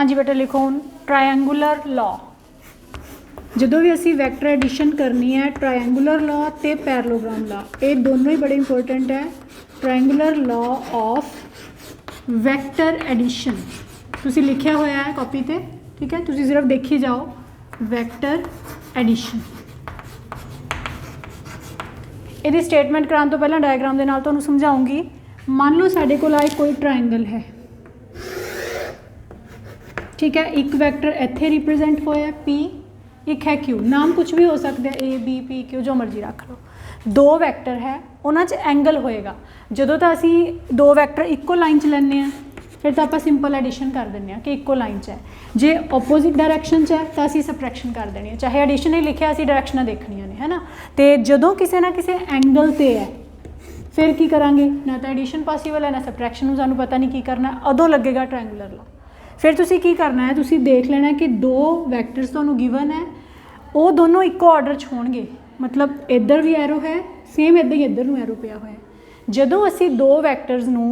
हाँ जी बेटा लिखो हुण ट्रायंगुलर लॉ। ਜਦੋਂ ਵੀ ਅਸੀਂ ਵੈਕਟਰ ਐਡੀਸ਼ਨ ਕਰਨੀ ਹੈ ट्रायंगुलर लॉ ਤੇ पैरेललोग्राम लॉ, ਇਹ ਦੋਨੋਂ ਹੀ ਬੜੇ ਇੰਪੋਰਟੈਂਟ ਹੈ। Triangular law of vector addition ਤੁਸੀਂ ਲਿਖਿਆ ਹੋਇਆ ਹੈ ਕਾਪੀ ਤੇ, ठीक है, ਤੁਸੀਂ सिर्फ देखी जाओ। वैक्टर एडिशन ਇਹਦੀ स्टेटमेंट कराने तो पहला डायग्राम ਦੇ ਨਾਲ ਤੁਹਾਨੂੰ समझाऊंगी। मान लो साढ़े कोल आए कोई ट्रायंगल है, ठीक है, एक वैक्टर इत्थे रिप्रजेंट होया P, एक है Q, नाम कुछ भी हो सकता है A B P Q जो मर्जी रख लो। दो वैक्टर है उन्हां च एंगल होएगा। जदों तो असी दो वैक्टर इक्को लाइन च लैंदे हैं फिर तो आप सिंपल एडिशन कर देंगे कि इक्को लाइन च है। जे ओपोजिट डायरैक्शन च है तो असी सबट्रैक्शन कर देनी है, चाहे एडिशन ही लिखिया असी डायरैक्शनां देखनियां ने, है ना। तो जदों किसी ना किसी एंगल ते है फिर की करांगे, ना तो एडिशन पॉसीबल है ना सबट्रैक्शन, सानूं पता नहीं की करना, उदों लगेगा ट्रायंगुलर लॉ। फिर तुसी की करना है, तुसी देख लेना कि दो वैक्टर्स तुहानूं गिवन है वो दोनों इक्को ऑर्डर च होणगे, मतलब इधर भी एरो है सेम इदां ही इधर नूं एरो पिया होया है। जदों असी दो वैक्टर्स नूं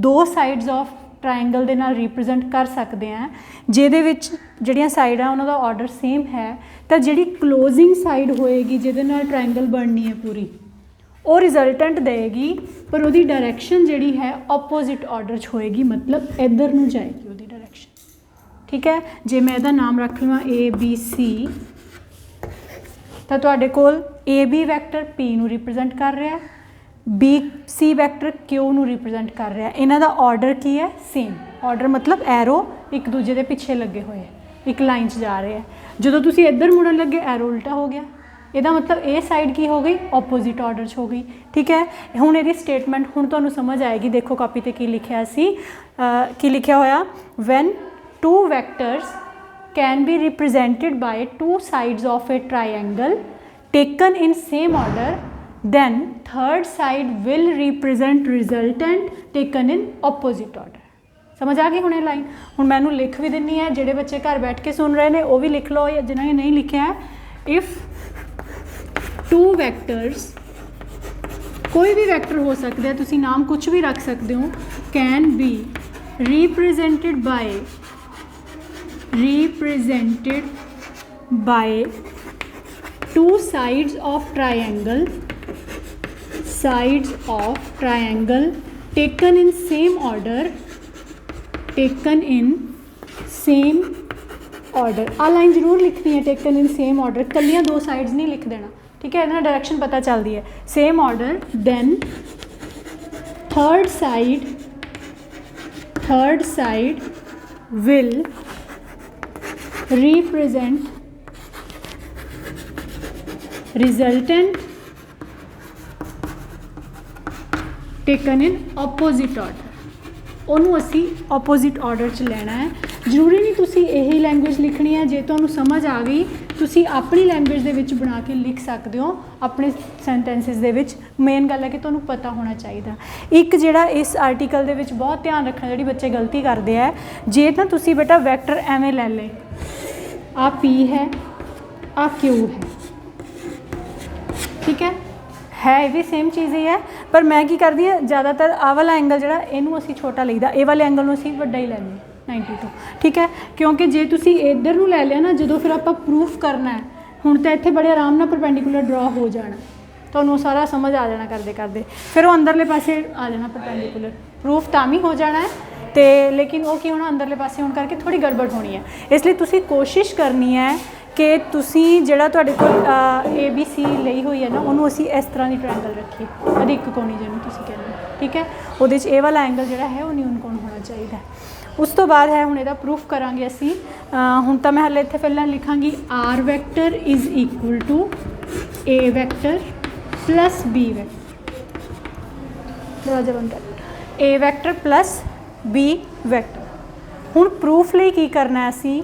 दो साइड्स ऑफ ट्रायंगल दे नाल रिप्रजेंट कर सकते हैं जिहदे विच जिहड़ियां साइड है उन्हां दा ऑर्डर सेम है, तो जिहड़ी क्लोजिंग साइड होएगी जिहदे नाल ट्रायंगल बननी है पूरी वो रिजल्टेंट देगी, पर वो डायरैक्शन जिहड़ी है ऑपोजिट ऑर्डर च होएगी, मतलब इधर नूं जाएगी वो डायरैक्शन, ठीक है। जे मैं इहदा नाम रख लवां ABC तो तुहाडे कोल AB वैक्टर P नूं रिप्रजेंट कर रहा है, BC वैक्टर Q नूं रिप्रजेंट कर रहा है। इन्हां दा ऑर्डर की है सेम, ऑर्डर मतलब एरो एक दूजे के पिछे लगे हुए एक लाइन च जा रहे हैं। जो तुसी इधर मुड़न लगे एरो उल्टा हो गया, ਇਹਦਾ मतलब ए साइड की हो गई ऑपोजिट ऑर्डर हो गई, ठीक है। हुण ਇਹਦੀ स्टेटमेंट हुण तुहानूं समझ आएगी। देखो कापी ते की लिखिया सी, की लिखिया होया, when two vectors can be represented bye two sides of A triangle taken in same order then third side will represent resultant taken in opposite order। समझ आ गई हुणे लाइन। हुण मैं लिख भी दिनी है, जिहड़े बच्चे घर बैठ के सुन रहे हैं वो भी लिख लो, या जिन्होंने नहीं लिखा है। इफ टू वैक्टर्स, कोई भी वैक्टर हो सकता है, तुसी नाम कुछ भी रख सकते हो, can be represented by two sides of triangle taken in same order आ लाइन जरूर लिखनी है, टेकन इन सेम ऑर्डर, कलियां दो साइड्स नहीं लिख देना, ठीक है, इन्हें डायरेक्शन पता चलती है। Same order then third side will represent resultant taken in opposite order. उन्होंने असी ऑपोजिट ऑर्डर च लेना है। जरूरी नहीं तुसी यही लैंग्वेज लिखनी है, जे तुहानूं समझ आ गई तुसी अपनी लैंग्वेज दे विच बना के लिख सकते हो अपने सेंटेंसिस दे विच। मेन गल है कि तुहानूं पता होना चाहिए। एक जिहड़ा इस आर्टिकल दे विच बहुत ध्यान रखना, जिहड़ी बच्चे गलती करते हैं, जे ना तुसी बेटा वैक्टर एवें ले ले, आ P है आ Q है, ठीक है ये भी सेम चीज़ ही है, पर मैं की करती है ज़्यादातर आ वाला एंगल जो इनू असी छोटा लईदा, ए वाले एंगल असी वड्डा ही लैंदे 90 तो, ठीक है। क्योंकि जे तुसी इधर नूं लै लिया ना, जो फिर आप प्रूफ करना है, हुण तो इत्थे बड़े आराम नाल परपेंडिकुलर ड्रॉ हो जाना, तुहानूं सारा समझ आ जाना करते करते, फिर वो अंदरले पासे आ जाना परपेंडिकुलर, प्रूफ तां भी हो जाना है तो, लेकिन वो की होना अंदरले पासे होने करके थोड़ी गड़बड़ होनी है। इसलिए तुसी कोशिश करनी है कि तुसी जिहड़ा तुहाडे कोल ABC लई हुई है ना, उन्होंने असी इस तरह की ट्रायंगल रखिए, कभी एक कोणी जिन्होंने तुसी कहना, ठीक है। वो ए वाला एंगल जिहड़ा है वो न्यून कोण होना चाहिए। उस तो बाद है हुण इहदा प्रूफ करांगे असी। हुण तां मैं हले इत्थे पहलां लिखांगी R vector is equal to A vector plus B vector, दरवाजा बंद कर, A vector plus B vector. हुण प्रूफ लई की करना है असी,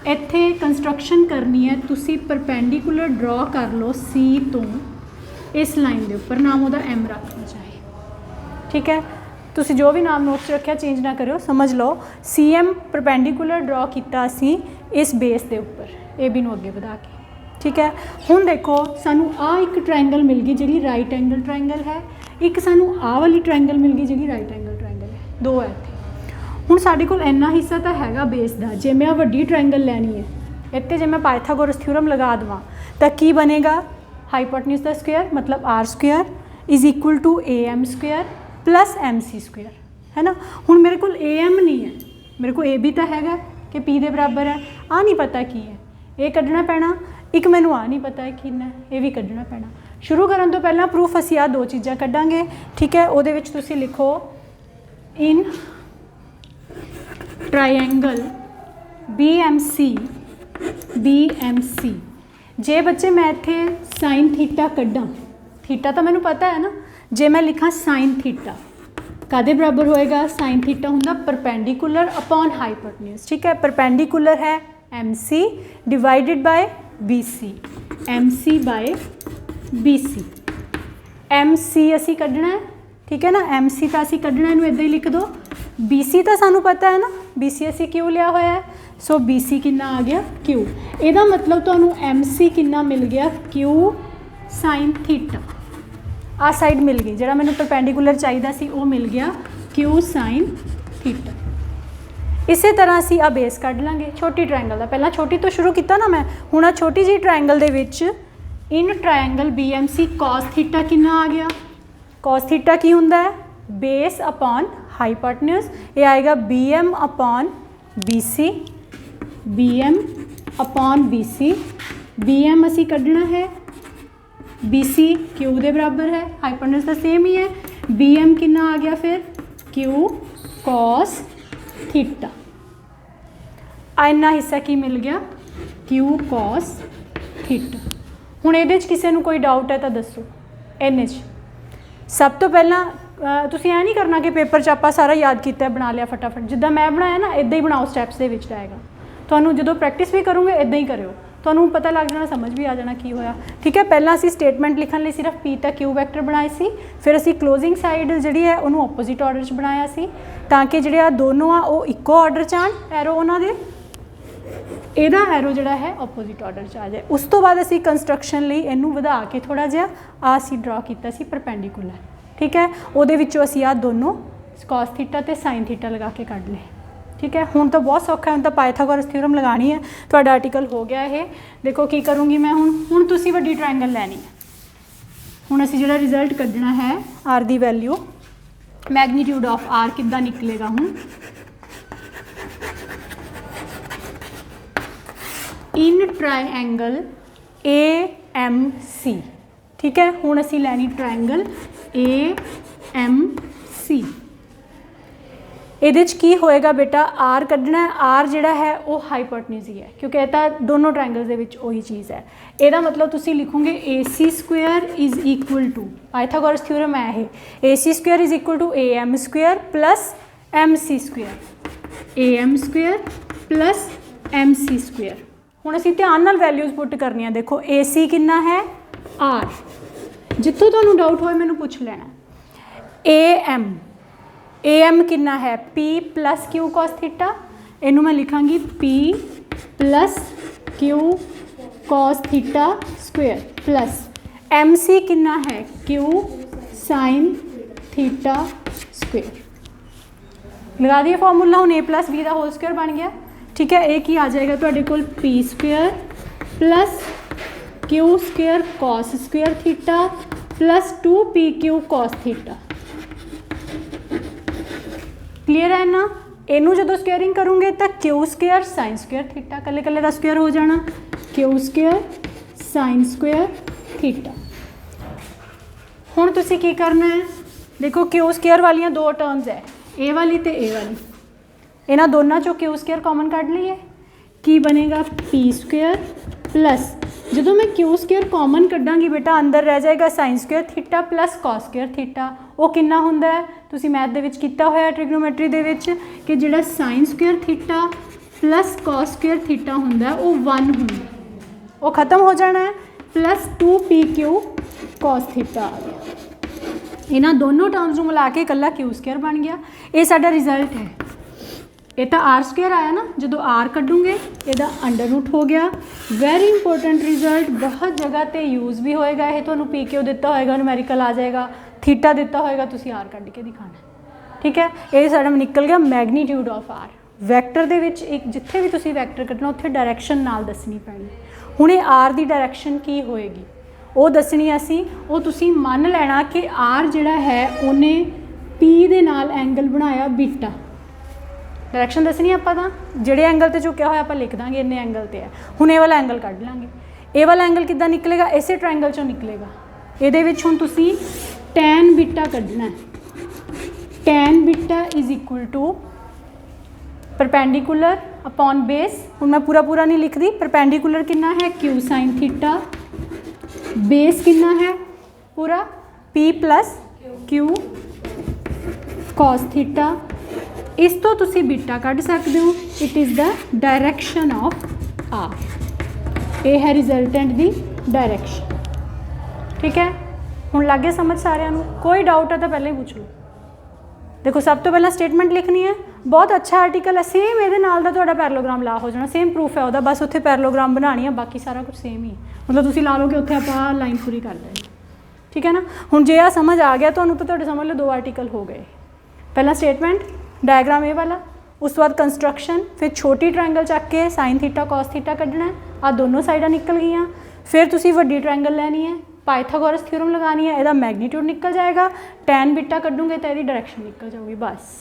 इत्थे कंस्ट्रक्शन करनी है, तुसी परपेंडिकुलर ड्रॉ कर लो C तो इस लाइन के उपर, नाम वह M रखना चाहिए, ठीक है। तुसी जो भी नाम नोट्स रखा चेंज ना करो, समझ लो CM परपेंडिकुलर ड्रॉ किया असी इस बेस के उपर AB नूं अगे वधा के, ठीक है। हुण देखो सानू आ एक ट्रायंगल मिल गई जी राइट एंगल ट्रायंगल है, एक सानू आ वाली ट्रायंगल मिल गई जी राइट एंगल ट्रायंगल है, दो है इत्थे। ਹੁਣ ਸਾਡੇ ਕੋਲ ਇੰਨਾ ਹਿੱਸਾ ਤਾਂ ਹੈਗਾ ਬੇਸ ਦਾ। ਜੇ ਮੈਂ ਵੱਡੀ ਟ੍ਰਾਇੰਗਲ ਲੈਣੀ ਹੈ ਇੱਥੇ, ਜੇ ਮੈਂ ਪਾਇਥਾਗੋਰਸ ਥਿਊਰਮ ਲਗਾ ਦੇਵਾਂ ਤਾਂ ਕੀ ਬਣੇਗਾ, ਹਾਈਪੋਟਨਿਊਜ਼ ਦਾ ਸਕੁਏਅਰ ਮਤਲਬ R square is equal to A M square plus M C square, है ना। ਹੁਣ ਮੇਰੇ ਕੋਲ ਏ ਐਮ ਨਹੀਂ ਹੈ, ਮੇਰੇ ਕੋਲ ਏ ਵੀ ਤਾਂ ਹੈਗਾ ਕਿ ਪੀ ਦੇ ਬਰਾਬਰ ਹੈ। ਆ ਨਹੀਂ ਪਤਾ ਕੀ ਹੈ, ਇਹ ਕੱਢਣਾ ਪੈਣਾ। ਇੱਕ ਮੈਨੂੰ ਆ ਨਹੀਂ ਪਤਾ ਹੈ ਕਿੰਨਾ, ਇਹ ਵੀ ਕੱਢਣਾ ਪੈਣਾ। ਸ਼ੁਰੂ ਕਰਨ ਤੋਂ ਪਹਿਲਾਂ ਪ੍ਰੂਫ ਅਸੀਂ ਆਹ ਦੋ ਚੀਜ਼ਾਂ ਕੱਢਾਂਗੇ, ਠੀਕ ਹੈ। ਉਹਦੇ ਵਿੱਚ ਤੁਸੀਂ ਲਿਖੋ ਇਨ ਟਰਾਇੰਗਲ BMC। ਜੇ ਬੱਚੇ ਮੈਂ ਇੱਥੇ ਸਾਈਨ ਥੀਟਾ ਕੱਢਾਂ, ਥੀਟਾ ਤਾਂ ਮੈਨੂੰ ਪਤਾ ਹੈ ਨਾ, ਜੇ ਮੈਂ ਲਿਖਾਂ ਸਾਈਨ ਥੀਟਾ ਕਾਦੇ ਬਰਾਬਰ ਹੋਏਗਾ, ਸਾਈਨ ਥੀਟਾ ਹੁੰਦਾ ਪਰਪੈਂਡੀਕੂਲਰ ਅਪॉन ਹਾਈਪੋਟਨਿਊਜ਼, ਠੀਕ ਹੈ। ਪਰਪੈਂਡੀਕੂਲਰ ਹੈ MC divided by BC, MC by BC। MC ਅਸੀਂ ਕੱਢਣਾ ਹੈ, ठीक है ना। MC ਤਾਂ ਅਸੀਂ ਕੱਢਣਾ, ਇਹਨੂੰ ਇੱਦਾਂ ਹੀ ਲਿਖ ਦਿਓ। BC ਤਾਂ ਸਾਨੂੰ ਪਤਾ ਹੈ ਨਾ, BC ਅਸੀਂ Q ਲਿਆ ਹੋਇਆ ਹੈ, ਸੋ BC ਕਿੰਨਾ ਆ ਗਿਆ Q। ਇਹਦਾ ਮਤਲਬ ਤੁਹਾਨੂੰ MC ਕਿੰਨਾ ਮਿਲ ਗਿਆ, Q ਸਾਈਨ ਥੀਟਾ। ਆ ਸਾਈਡ ਮਿਲ ਗਈ, ਜਿਹੜਾ ਮੈਨੂੰ ਪਰਪੈਂਡੀਕੂਲਰ ਚਾਹੀਦਾ ਸੀ ਉਹ ਮਿਲ ਗਿਆ, Q ਸਾਈਨ ਥੀਟਾ। ਇਸੇ ਤਰ੍ਹਾਂ ਅਸੀਂ ਆ ਬੇਸ ਕੱਢ ਲਾਂਗੇ ਛੋਟੀ ਟਰਾਇੰਗਲ ਦਾ। ਪਹਿਲਾਂ ਛੋਟੀ ਤੋਂ ਸ਼ੁਰੂ ਕੀਤਾ ਨਾ ਮੈਂ, ਹੁਣ ਆ ਛੋਟੀ ਜਿਹੀ ਟਰਾਇੰਗਲ ਦੇ ਵਿੱਚ ਇਨ ਟਰਾਇੰਗਲ BMC cos ਥੀਟਾ ਕਿੰਨਾ ਆ ਗਿਆ। cos ਥੀਟਾ ਕੀ ਹੁੰਦਾ ਹੈ, ਬੇਸ ਅਪॉन ਹਾਈਪੋਟਨਿਊਜ਼। ਇਹ ਆਏਗਾ BM ਅਪॉन BC, BM ਅਪॉन BC। BM ਅਸੀਂ ਕੱਢਣਾ ਹੈ, BC Q ਦੇ ਬਰਾਬਰ ਹੈ, ਹਾਈਪੋਟਨਿਊਜ਼ ਤਾਂ ਸੇਮ ਹੀ ਹੈ। BM ਕਿੰਨਾ ਆ ਗਿਆ ਫਿਰ, Q cos ਥੀਟਾ। ਇੰਨਾ ਹਿੱਸਾ ਕੀ ਮਿਲ ਗਿਆ, Q cos ਥੀਟਾ। ਹੁਣ ਇਹਦੇ 'ਚ ਕਿਸੇ ਨੂੰ ਕੋਈ ਡਾਊਟ ਹੈ ਤਾਂ ਦੱਸੋ। ਇਹਨੇ 'ਚ ਸਭ ਤੋਂ ਪਹਿਲਾਂ ਤੁਸੀਂ ਐਂ ਨਹੀਂ ਕਰਨਾ ਕਿ ਪੇਪਰ 'ਚ ਆਪਾਂ ਸਾਰਾ ਯਾਦ ਕੀਤਾ ਬਣਾ ਲਿਆ ਫਟਾਫਟ। ਜਿੱਦਾਂ ਮੈਂ ਬਣਾਇਆ ਨਾ ਇੱਦਾਂ ਹੀ ਬਣਾਓ, ਸਟੈਪਸ ਦੇ ਵਿੱਚ ਆਏਗਾ। ਤੁਹਾਨੂੰ ਜਦੋਂ ਪ੍ਰੈਕਟਿਸ ਵੀ ਕਰੋਗੇ ਇੱਦਾਂ ਹੀ ਕਰਿਓ, ਤੁਹਾਨੂੰ ਪਤਾ ਲੱਗ ਜਾਣਾ, ਸਮਝ ਵੀ ਆ ਜਾਣਾ ਕੀ ਹੋਇਆ, ਠੀਕ ਹੈ। ਪਹਿਲਾਂ ਅਸੀਂ ਸਟੇਟਮੈਂਟ ਲਿਖਣ ਲਈ ਸਿਰਫ P ਤਾਂ Q ਵੈਕਟਰ ਬਣਾਏ ਸੀ, ਫਿਰ ਅਸੀਂ ਕਲੋਜ਼ਿੰਗ ਸਾਈਡ ਜਿਹੜੀ ਹੈ ਉਹਨੂੰ ਆਪੋਜ਼ਿਟ ਆਰਡਰ 'ਚ ਬਣਾਇਆ ਸੀ ਤਾਂ ਕਿ ਜਿਹੜੇ ਆ ਦੋਨੋਂ ਆ ਉਹ ਇੱਕੋ ਆਰਡਰ 'ਚ ਆਉਣ ਐਰੋ ਉਹਨਾਂ ਦੇ। ਇਹਦਾ ਐਰੋ ਜਿਹੜਾ ਹੈ ਆਪੋਜ਼ਿਟ ਆਰਡਰ 'ਚ ਆ ਜਾਏ। ਉਸ ਤੋਂ ਬਾਅਦ ਅਸੀਂ ਕੰਸਟਰਕਸ਼ਨ ਲਈ ਇਹਨੂੰ ਵਧਾ ਕੇ ਥੋੜ੍ਹਾ ਜਿਹਾ ਆ ਅਸੀਂ ਡਰਾ ਕੀਤਾ ਸੀ ਪਰਪੈਂਡੀਕੂਲਰ, ਠੀਕ ਹੈ। ਉਹਦੇ ਵਿੱਚੋਂ ਅਸੀਂ ਆ ਦੋਨੋਂ cos ਥੀਟਾ ਤੇ ਸਾਈਨ ਥੀਟਾ ਲਗਾ ਕੇ ਕੱਢ ਲਏ, ठीक है। ਹੁਣ ਤਾਂ ਬਹੁਤ ਸੌਖਾ, ਹੁਣ ਤਾਂ ਪਾਇਥਾਗੋਰਸ ਥਿਊਰਮ ਲਗਾਣੀ ਹੈ। ਤੁਹਾਡਾ ਆਰਟੀਕਲ ਹੋ ਗਿਆ ਇਹ। ਦੇਖੋ ਕੀ ਕਰੂੰਗੀ ਮੈਂ ਹੁਣ ਤੁਸੀਂ ਵੱਡੀ ਟਰਾਇੰਗਲ ਲੈਣੀ ਹੈ। ਹੁਣ ਅਸੀਂ ਜਿਹੜਾ ਰਿਜ਼ਲਟ ਕੱਢਣਾ ਹੈ R the value, magnitude of R ਕਿੱਦਾਂ ਨਿਕਲੇਗਾ। ਹੁਣ ਇਨ ਟਰਾਇੰਗਲ AMC, ਠੀਕ ਹੈ। ਹੁਣ ਅਸੀਂ ਲੈਣੀ ਟਰਾਇੰਗਲ AMC। ਇਹਦੇ 'ਚ ਕੀ ਹੋਏਗਾ ਬੇਟਾ, ਆਰ ਕੱਢਣਾ। ਆਰ ਜਿਹੜਾ ਹੈ ਉਹ ਹਾਈਪੋਟਨਿਊਜ਼ ਹੀ ਹੈ, ਕਿਉਂਕਿ ਇਹ ਤਾਂ ਦੋਨੋਂ ਟਰਾਇੰਗਲਸ ਦੇ ਵਿੱਚ ਉਹੀ ਚੀਜ਼ ਹੈ। ਇਹਦਾ ਮਤਲਬ ਤੁਸੀਂ ਲਿਖੋਗੇ AC square is equal to, Pythagoras theorem ਹੈ ਇਹ, AC square is equal to AM square plus MC square, AM square plus MC square. ਹੁਣ ਅਸੀਂ ਧਿਆਨ ਨਾਲ ਵੈਲਿਊਜ਼ ਪੁੱਟ ਕਰਨੀਆਂ। ਦੇਖੋ AC ਕਿੰਨਾ ਹੈ, R। ਜਿੱਥੋਂ ਤੁਹਾਨੂੰ ਡਾਊਟ ਹੋਏ ਮੈਨੂੰ ਪੁੱਛ ਲੈਣਾ। AM ਕਿੰਨਾ ਹੈ, P plus Q cos theta. ਇਹਨੂੰ ਮੈਂ ਲਿਖਾਂਗੀ P plus Q cos theta square plus MC ਕਿੰਨਾ ਹੈ, Q ਸਾਈਨ ਥੀਟਾ ਸਕੁਏਅਰ। ਲਗਾ ਦਈਏ ਫਾਰਮੂਲਾ। ਹੁਣ A ਪਲਸ B ਦਾ ਹੋਲ ਸਕੁਏਅਰ ਬਣ ਗਿਆ, ਠੀਕ ਹੈ। ਇਹ ਕੀ ਆ ਜਾਏਗਾ ਤੁਹਾਡੇ ਕੋਲ, P square plus Q square cos square theta plus 2PQ cos theta. Clear है ना। इनू जो स्क्वेयरिंग करूँगे तो Q square sine square theta, कले कले का स्क्वेयर हो जाना, Q square sine square theta. हुण तुसी की करना है, देखो Q स्क्वेयर वालियां दो टर्म्स है, A वाली तो A वाली। इन्हां दोनों चों Q स्क्वेयर कॉमन कढ़ लईए, की बनेगा P स्क्वेयर प्लस, जो मैं Q स्क्वेयर कॉमन कढ़ांगी बेटा अंदर रह जाएगा sine square theta plus cos square theta. वो कितना हुंदा है, तुसी मैथ दे विच कीता होया ट्रिग्नोमेट्री दे विच कि जिहड़ा sine square theta plus cos square theta हुंदा है वो 1 हुंदा, वो खत्म हो जाना है, प्लस 2PQ कॉस थीटा आ गया। इन्हां दोनों टर्म्स नूं मिला के इकल्ला Q स्क्वेयर बन गया। ये साडा रिजल्ट है। ये तो आर स्क्वेयर आया ना, जो आर कढ़ूंगे यदा अंडर रूट हो गया। वैरी इंपोर्टेंट रिजल्ट, बहुत जगह पर यूज़ भी होएगा। ये तो PQ दिता होएगा, न्यूमेरिकल आ जाएगा, थीटा दिता होएगा, तुसी आर कढ़ के दिखाना। ठीक है, ये साडा निकल गया मैगनीट्यूड ऑफ आर। वैक्टर दे विच एक जिथे भी तुसी वैक्टर कढना उत्थे डायरैक्शन नाल दसनी पैनी। हुण ये आर दी डायरैक्शन की होएगी वो दसनी असी, वो तुसी मन लेना कि आर जिहड़ा है उन्हें पी दे नाल एंगल बनाया बीटा। डायरैक्शन दसनी आपां तां जिहड़े एंगल ते झुकिया होया आपां लिख दांगे इन्ने एंगल ते है। हुण ये वाला एंगल कढ लांगे, ये वाला एंगल किद्दां निकलेगा, इसे ट्रायंगल चों निकलेगा। इहदे विच हुण तुसी टैन बीटा कढना है। Tan beta is equal to perpendicular upon base. हुण मैं पूरा पूरा नहीं लिखदी। परपेंडिकुलर कितना है क्यू साइन थीटा, बेस कितना है पूरा P plus Q cos theta. इस तो तुसी बीटा कढ सकते हो। It is the direction of R. ये है रिजल्टेंट दी डायरैक्शन। ठीक है, हुण लग गया समझ सारिਆਂ ਨੂੰ? कोई डाउट है तो पहले ही पूछ लो। देखो सब तो पहला स्टेटमेंट लिखनी है। बहुत अच्छा आर्टिकल है, सेम ये नाल दा तुहाडा पैरलोग्राम ला हो जाना। सेम प्रूफ है वह, बस उत्थे पैरलोग्राम बनानी है, बाकी सारा कुछ सेम ही है। मतलब तुसी ला लो कि उत्थे आपां लाइन पूरी कर देनी। ठीक है ना। हुण जे आ समझ आ गया तुहानूं तो तुहाडे समझ लो 2 आर्टिकल हो गए। पहला स्टेटमेंट डायग्राम ये वाला, उस तो बाद कंस्ट्रक्शन, फिर छोटी ट्रायंगल चक के साइन थीटा कॉस थीटा कढ़ना है। आ दोनों साइडां निकल गई। फिर तुसी वड्डी ट्रायंगल लैनी है, पाइथागोरस थ्योरम लगानी है, ਇਹਦਾ मैगनीट्यूड निकल जाएगा। टैन बीटा कढूंगे तो ਇਹਦੀ डायरैक्शन निकल जाऊगी बस।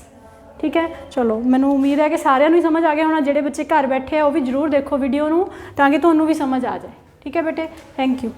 ठीक है, चलो मैनूं उम्मीद है कि सारिਆਂ ਨੂੰ समझ आ गया होना। ਜਿਹੜੇ ਬੱਚੇ घर बैठे हैं वो भी जरूर देखो वीडियो नूं ताकि तुहानूं भी समझ आ जाए। ठीक है बेटे, थैंक यू।